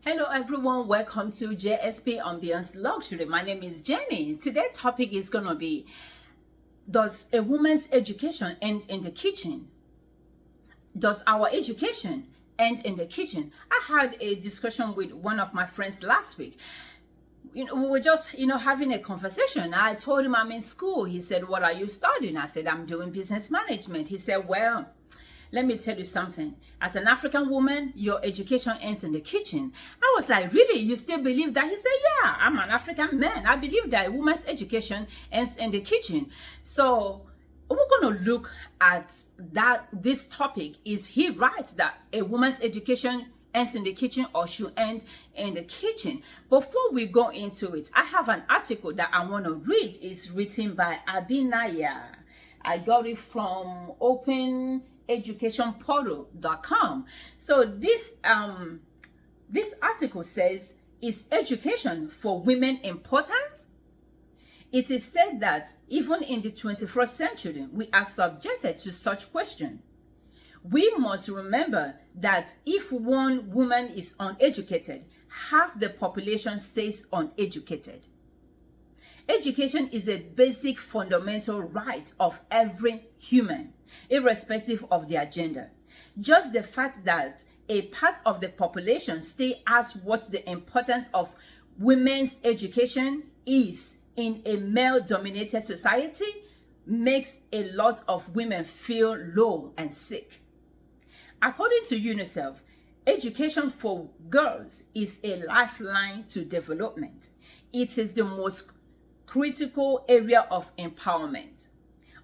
Hello everyone, welcome to JSP Ambience Luxury. My name is Jenny. Today's topic is going to be, does a woman's education end in the kitchen? Does our education end in the kitchen? I had a discussion with one of my friends last week. We were just, having a conversation. I told him I'm in school. He said, what are you studying? I said, I'm doing business management. He said, well, let me tell you something. As an African woman, your education ends in the kitchen. I was like, really? You still believe that? He said, yeah, I'm an African man. I believe that a woman's education ends in the kitchen. So we're going to look at that. This topic, is he right that a woman's education ends in the kitchen or should end in the kitchen? Before we go into it, I have an article that I want to read. It's written by Abinaya. I got it from openeducationportal.com. So this article says, is education for women important? It is said that even in the 21st century, we are subjected to such questions. We must remember that if one woman is uneducated, half the population stays uneducated. Education is a basic fundamental right of every human, irrespective of their gender. Just the fact that a part of the population still asks what the importance of women's education is in a male-dominated society makes a lot of women feel low and sick. According to UNICEF, education for girls is a lifeline to development. It is the most critical area of empowerment.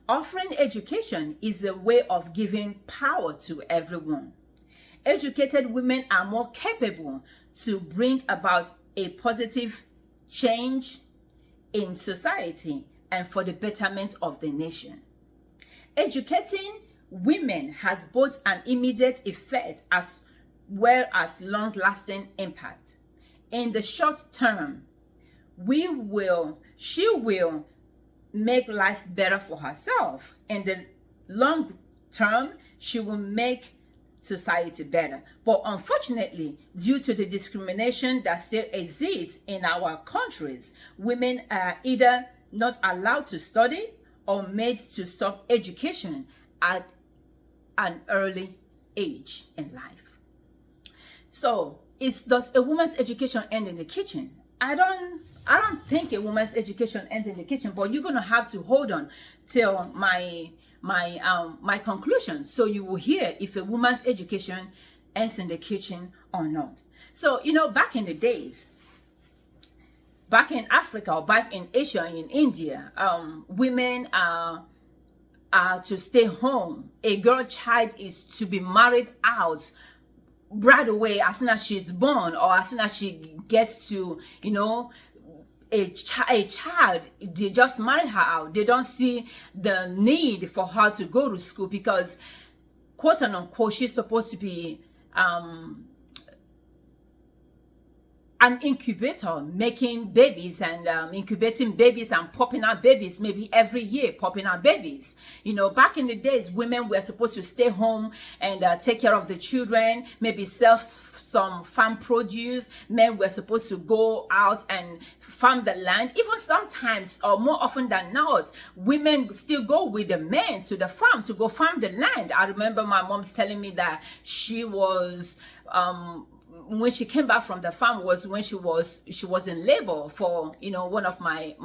Offering education is a way of giving power to everyone. Educated women are more capable to bring about a positive change in society and for the betterment of the nation. Educating women has both an immediate effect as well as long-lasting impact. In the short term, she will make life better for herself. In the long term, she will make society better. But unfortunately, due to the discrimination that still exists in our countries, women are either not allowed to study or made to stop education at an early age in life. So, does a woman's education end in the kitchen? I don't think a woman's education ends in the kitchen, but you're gonna have to hold on till my conclusion, so you will hear if a woman's education ends in the kitchen or not. So back in the days, back in Africa or back in Asia, in India, women are to stay home. A girl child is to be married out right away as soon as she's born, or as soon as she gets to a child. They just marry her out. They don't see the need for her to go to school because, quote unquote, she's supposed to be an incubator, making babies and incubating babies and popping out babies, maybe every year popping out babies. Back in the days, women were supposed to stay home and take care of the children, maybe sell some farm produce. Men were supposed to go out and farm the land. Even sometimes, or more often than not, women still go with the men to the farm to go farm the land. I remember my mom's telling me that she was when she came back from the farm was when she was in labor for one of my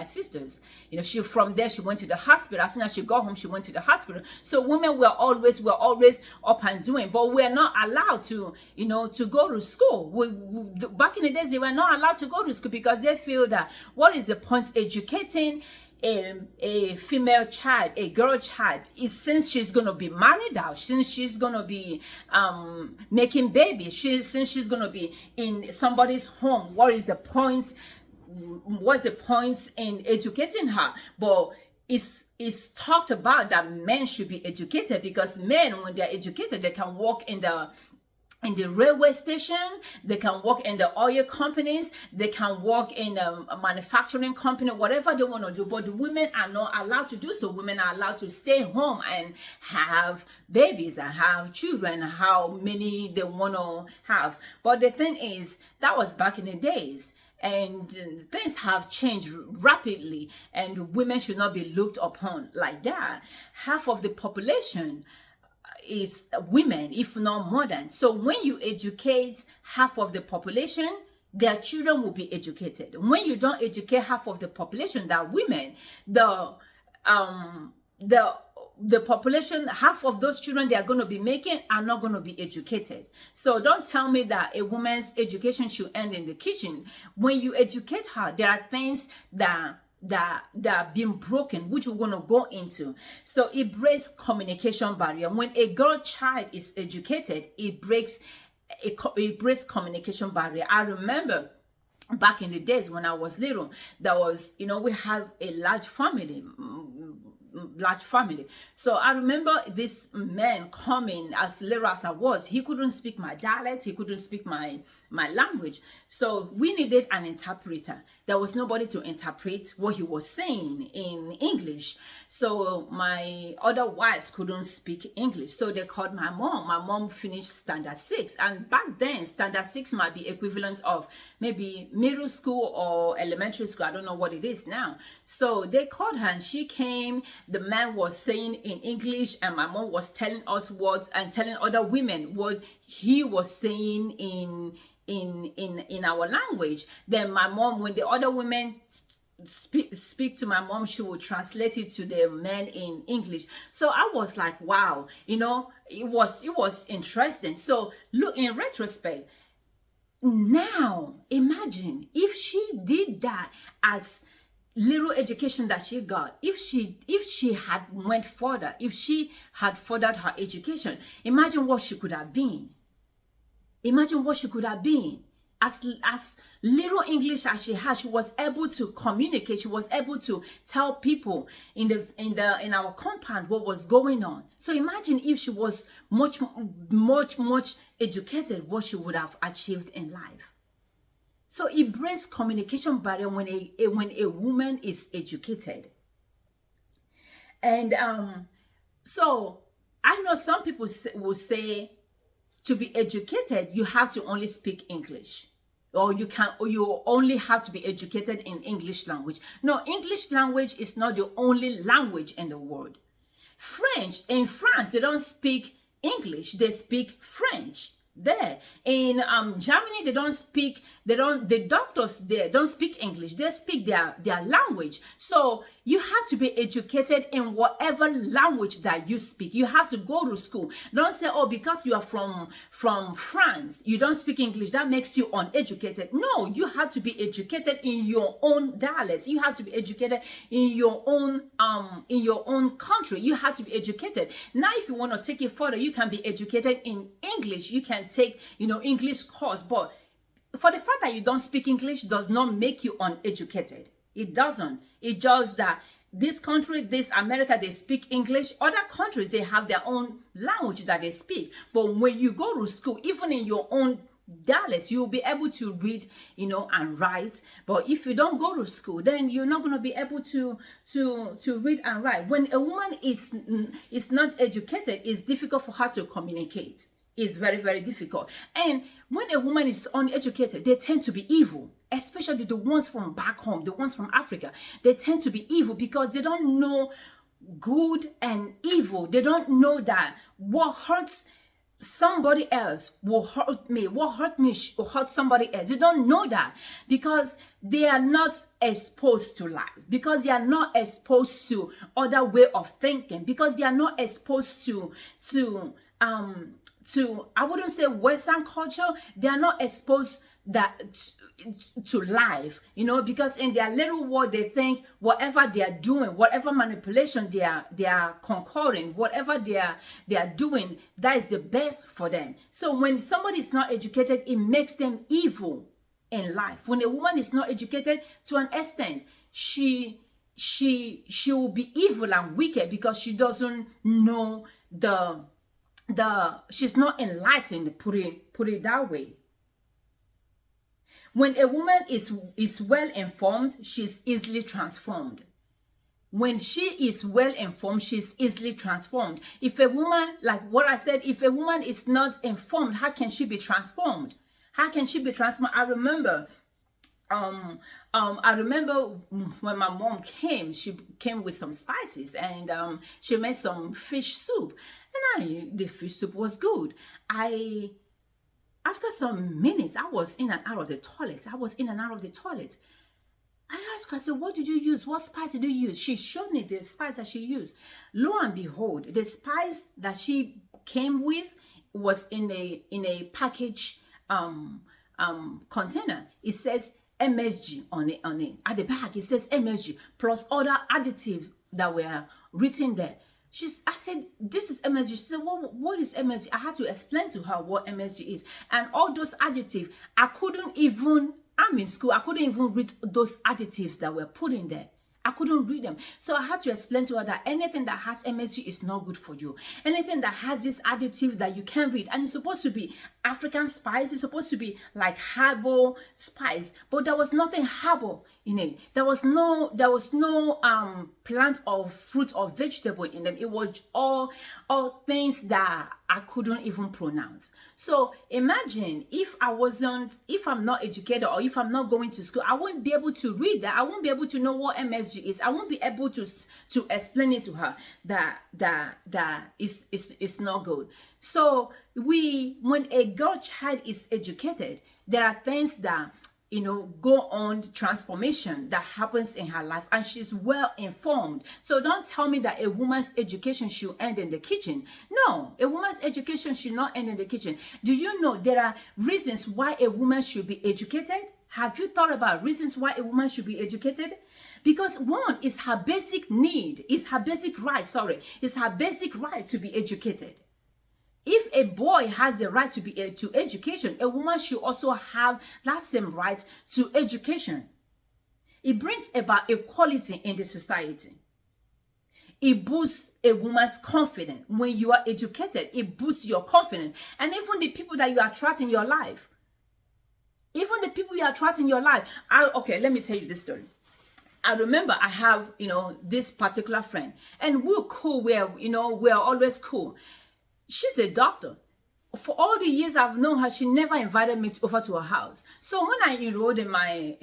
sisters. She from there she went to the hospital. As soon as she got home, she went to the hospital. So women were always up and doing, but we're not allowed to to go to school. Back in the days, they were not allowed to go to school because they feel that what is the point educating a female child, a girl child, is since she's going to be married out, since she's going to be making babies, since she's going to be in somebody's home. What is the point? What's the point in educating her? But it's talked about that men should be educated, because men, when they're educated, they can walk in the in the railway station, they can work in the oil companies, they can work in a manufacturing company, whatever they want to do. But the women are not allowed to do so. Women are allowed to stay home and have babies and have children, how many they want to have. But the thing is, that was back in the days. And things have changed rapidly, and women should not be looked upon like that. Half of the population is women, if not more than. So when you educate half of the population, their children will be educated. When you don't educate half of the population, that women, the population, half of those children they are going to be making are not going to be educated. So don't tell me that a woman's education should end in the kitchen. When you educate her, there are things that are being broken, which we're going to go into. So it breaks communication barrier. When a girl child is educated, it breaks communication barrier. I remember back in the days when I was little, there was, we have a large family. So I remember this man coming, as little as I was. He couldn't speak my dialect. He couldn't speak my language. So we needed an interpreter. There was nobody to interpret what he was saying in English. So my other wives couldn't speak English. So they called my mom. My mom finished standard 6. And back then, standard 6 might be equivalent of maybe middle school or elementary school. I don't know what it is now. So they called her and she came. The man was saying in English and my mom was telling us and telling other women what he was saying in our language. Then my mom, when the other women speak to my mom, she would translate it to the men in English. So I was like, wow, it was interesting. So look, in retrospect, now imagine if she did that as little education that she got, if she had went further, if she had furthered her education, imagine what she could have been. Imagine what she could have been. As little English as she had, she was able to communicate. She was able to tell people in our compound what was going on. So imagine if she was much educated, what she would have achieved in life. So it breaks communication barrier when a woman is educated. And so I know some people will say, to be educated, you have to only speak English, or you only have to be educated in English language. No, English language is not the only language in the world. French, in France, they don't speak English, they speak French. There in Germany, the doctors there don't speak English, they speak their language. So you have to be educated in whatever language that you speak. You have to go to school. Don't say, oh, because you are from France, you don't speak English, that makes you uneducated. No, you have to be educated in your own dialect. You have to be educated in your own country. You have to be educated. Now, if you want to take it further, you can be educated in English. You can take, English course. But for the fact that you don't speak English does not make you uneducated. It doesn't. It just that this country, this America, they speak English. Other countries, they have their own language that they speak. But when you go to school, even in your own dialect, you'll be able to read, and write. But if you don't go to school, then you're not going to be able to read and write. When a woman is not educated, it's difficult for her to communicate. It's very, very difficult. And when a woman is uneducated, they tend to be evil, especially the ones from back home, the ones from Africa. They tend to be evil because they don't know good and evil. They don't know that what hurts somebody else will hurt me. What hurt me will hurt somebody else. You don't know that because they are not exposed to life, because they are not exposed to other way of thinking, because they are not exposed to I wouldn't say Western culture. They are not exposed to life, because in their little world they think whatever they are doing, whatever manipulation they are concurring, whatever they are doing, that is the best for them. So when somebody is not educated, it makes them evil in life. When a woman is not educated, to an extent, she will be evil and wicked because she doesn't know she's not enlightened, put it that way. When a woman is well informed, she's easily transformed. When she is well informed, she's easily transformed. If a woman, like what I said, if a woman is not informed, how can she be transformed? How can she be transformed? I remember when my mom came, she came with some spices, and she made some fish soup, and the fish soup was good. After some minutes, I was in and out of the toilet. I asked her, I said, what did you use? What spice did you use? She showed me the spice that she used. Lo and behold, the spice that she came with was in a package container. It says MSG on it. At the back, it says MSG plus other additives that were written there. I said, this is MSG. She said, what is MSG? I had to explain to her what MSG is. And all those additives, I'm in school, I couldn't even read those additives that were put in there. I couldn't read them. So I had to explain to her that anything that has MSG is not good for you. Anything that has this additive that you can't read, and it's supposed to be African spice, it's supposed to be like herbal spice, but there was nothing herbal in it. There was no plant or fruit or vegetable in them. It was all things that I couldn't even pronounce. So imagine if I'm not educated, or if I'm not going to school, I won't be able to read that. I won't be able to know what MSG is. I won't be able to explain it to her that is not good. So when a girl child is educated, there are things that go on, transformation that happens in her life, and she's well informed. So don't tell me that a woman's education should end in the kitchen. No, a woman's education should not end in the kitchen. Do you know there are reasons why a woman should be educated? Have you thought about reasons why a woman should be educated? Because one is her basic need, is her basic right to be educated. If a boy has the right to education, a woman should also have that same right to education. It brings about equality in the society. It boosts a woman's confidence. When you are educated, it boosts your confidence. And even the people that you attract in your life. Okay, let me tell you this story. I remember I have, this particular friend, and we're cool. We're always cool. She's a doctor. For all the years I've known her, she never invited me over to her house. So when I enrolled in my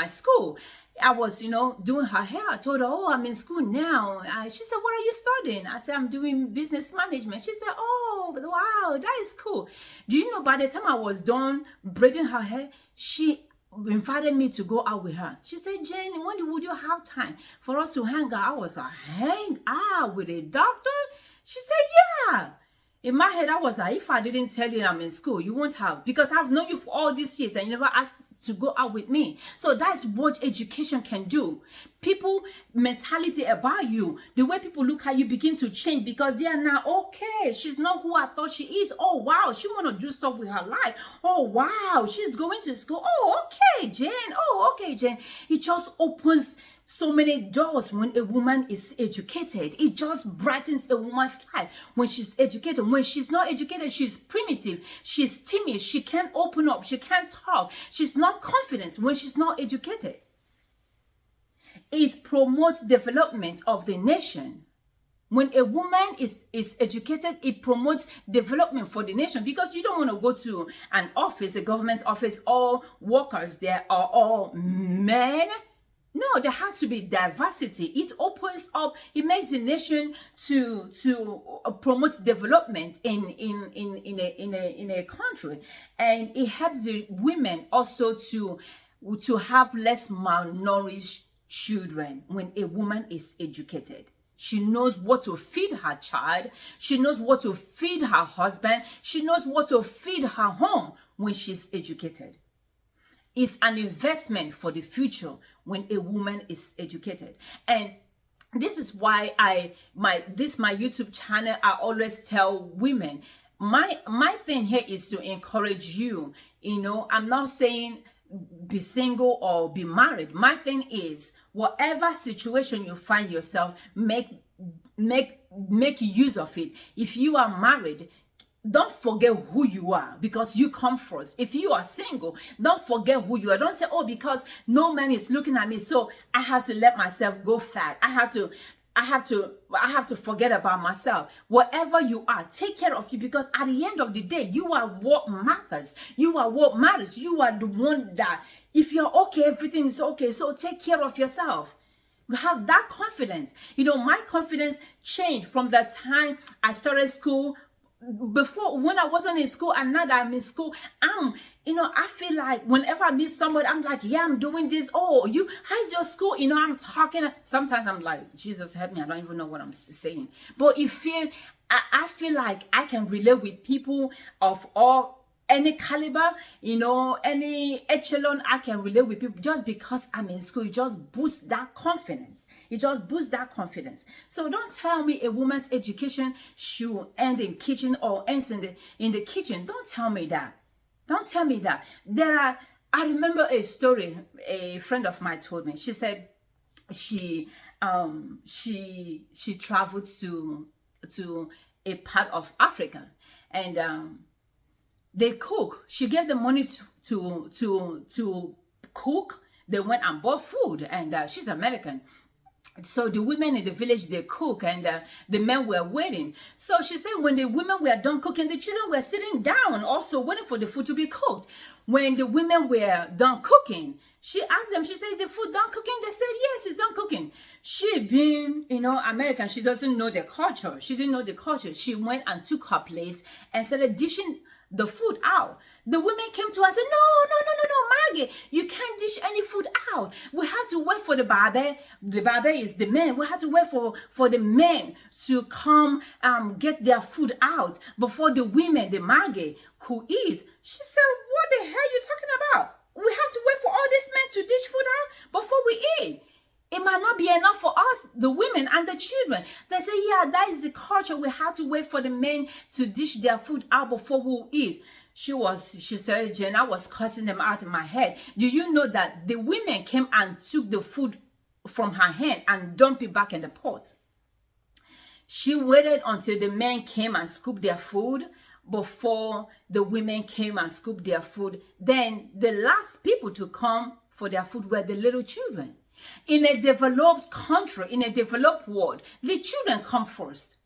school, I was, doing her hair. I told her, oh, I'm in school now. She said, what are you studying? I said, I'm doing business management. She said, oh, wow, that is cool. Do you know, by the time I was done braiding her hair, she invited me to go out with her. She said, Jane, when would you have time for us to hang out? I was like, hang out with a doctor? She said, yeah. In my head, I was like, if I didn't tell you I'm in school, you won't have. Because I've known you for all these years and you never asked to go out with me. So that's what education can do. People mentality about you, the way people look at you begin to change, because they are now, okay, she's not who I thought she is. Oh, wow, she want to do stuff with her life. Oh, wow, she's going to school. Oh, okay, Jane. It just opens so many doors when a woman is educated. It just brightens a woman's life when she's educated. When she's not educated, she's primitive, she's timid, she can't open up, she can't talk, she's not confident when she's not educated. It promotes development of the nation. When a woman is educated, it promotes development for the nation, because you don't want to go to an office, a government office, all workers there are all men. No, there has to be diversity. It opens up, it makes the nation to promote development in a country, and it helps the women also to have less malnourished children. When a woman is educated, she knows what to feed her child, she knows what to feed her husband, she knows what to feed her home. When she's educated, it's an investment for the future when a woman is educated. And this is why my YouTube channel, I always tell women, my thing here is to encourage you. I'm not saying be single or be married. My thing is, whatever situation you find yourself, make make use of it. If you are married, don't forget who you are, because you come first. If you are single, don't forget who you are. Don't say, oh, because no man is looking at me, so I have to let myself go fat. I have to forget about myself. Whatever you are, take care of you, because at the end of the day, you are what matters. You are what matters. You are the one that, if you're okay, everything is okay. So take care of yourself. Have that confidence. My confidence changed from the time I started school. Before, when I wasn't in school, and now that I'm in school, I feel like whenever I meet somebody, I'm like, yeah, I'm doing this. Oh, how's your school? I'm talking. Sometimes I'm like, Jesus help me, I don't even know what I'm saying. But I feel like I can relate with people of any caliber, any echelon. I can relate with people just because I'm in school. It just boosts that confidence. So don't tell me a woman's education should end in kitchen or ends in the kitchen. Don't tell me that. I remember a story a friend of mine told me. She said she traveled to a part of Africa, and they cook. She gave them money to cook. They went and bought food, and she's American. So the women in the village, they cook, and the men were waiting. So she said when the women were done cooking, the children were sitting down also waiting for the food to be cooked. When the women were done cooking, she asked them, she said, is the food done cooking? They said, yes, it's done cooking. She being, American, she doesn't know the culture. She didn't know the culture. She went and took her plate and started dishing the food out. The women came to her and said, no, Maggie, you can't dish any food out. We have to wait for the babe. The babe is the men. We have to wait for the men to come get their food out before the women, the Maggie, could eat. She said, what the hell are you talking about? We have to wait for all these men to dish food out before we eat. It might not be enough for us, the women and the children. They say, yeah, that is the culture. We have to wait for the men to dish their food out before we'll eat. She said, Jen, I was cussing them out in my head. Do you know that the women came and took the food from her hand and dumped it back in the pot? She waited until the men came and scooped their food before the women came and scooped their food. Then the last people to come for their food were the little children. In a developed country, in a developed world, the children come first.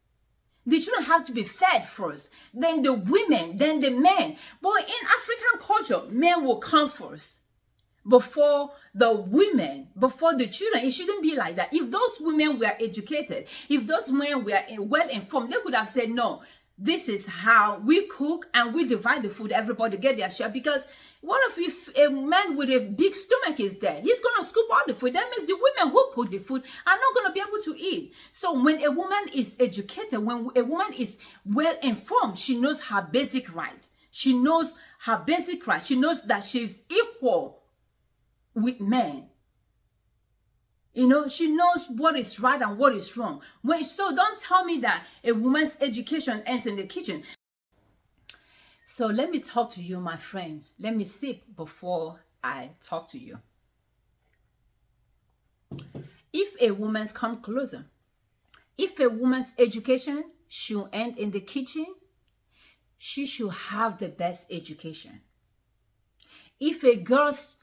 The children have to be fed first, then the women, then the men. But in African culture, men will come first before the women, before the children. It shouldn't be like that. If those women were educated, if those men were well informed, they would have said, no, this is how we cook and we divide the food. Everybody get their share. Because what if a man with a big stomach is there? He's going to scoop all the food. That means the women who cook the food are not going to be able to eat. So when a woman is educated, when a woman is well informed, she knows her basic right. She knows her basic right. She knows that she's equal with men. She knows what is right and what is wrong. So don't tell me that a woman's education ends in the kitchen. So let me talk to you, my friend. Let me sip before I talk to you. If a woman's come closer, if a woman's education should end in the kitchen, she should have the best education. If a girl's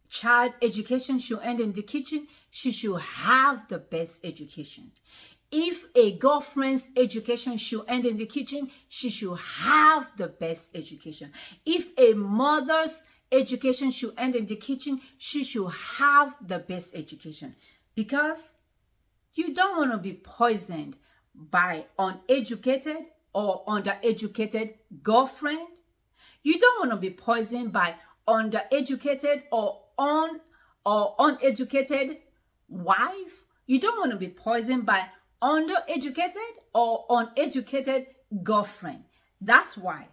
child education should end in the kitchen, she should have the best education. If a girlfriend's education should end in the kitchen, she should have the best education. If a mother's education should end in the kitchen, she should have the best education. Because you don't want to be poisoned by uneducated or undereducated girlfriend. You don't want to be poisoned by undereducated or uneducated wife. You don't want to be poisoned by undereducated or uneducated girlfriend. That's why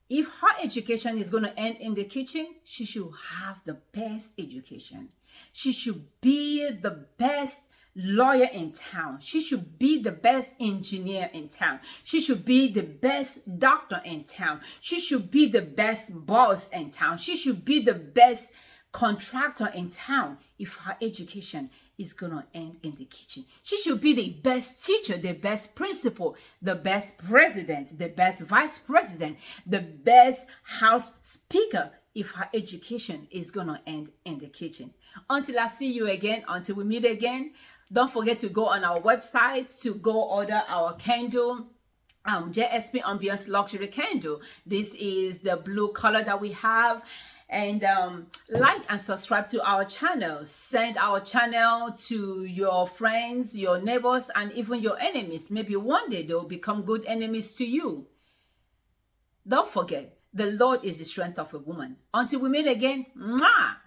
if her education is going to end in the kitchen, she should have the best education. She should be the best lawyer in town. She should be the best engineer in town. She should be the best doctor in town. She should be the best boss in town. She should be the best contractor in town if her education is going to end in the kitchen. She should be the best teacher, the best principal, the best president, the best vice president, the best house speaker if her education is going to end in the kitchen. Until I see you again, until we meet again, don't forget to go on our website to go order our candle. JSP Ambiance Luxury Candle. This is the blue color that we have. And like and subscribe to our channel. Send our channel to your friends, your neighbors, and even your enemies. Maybe one day they will become good enemies to you. Don't forget, the Lord is the strength of a woman. Until we meet again, mwah!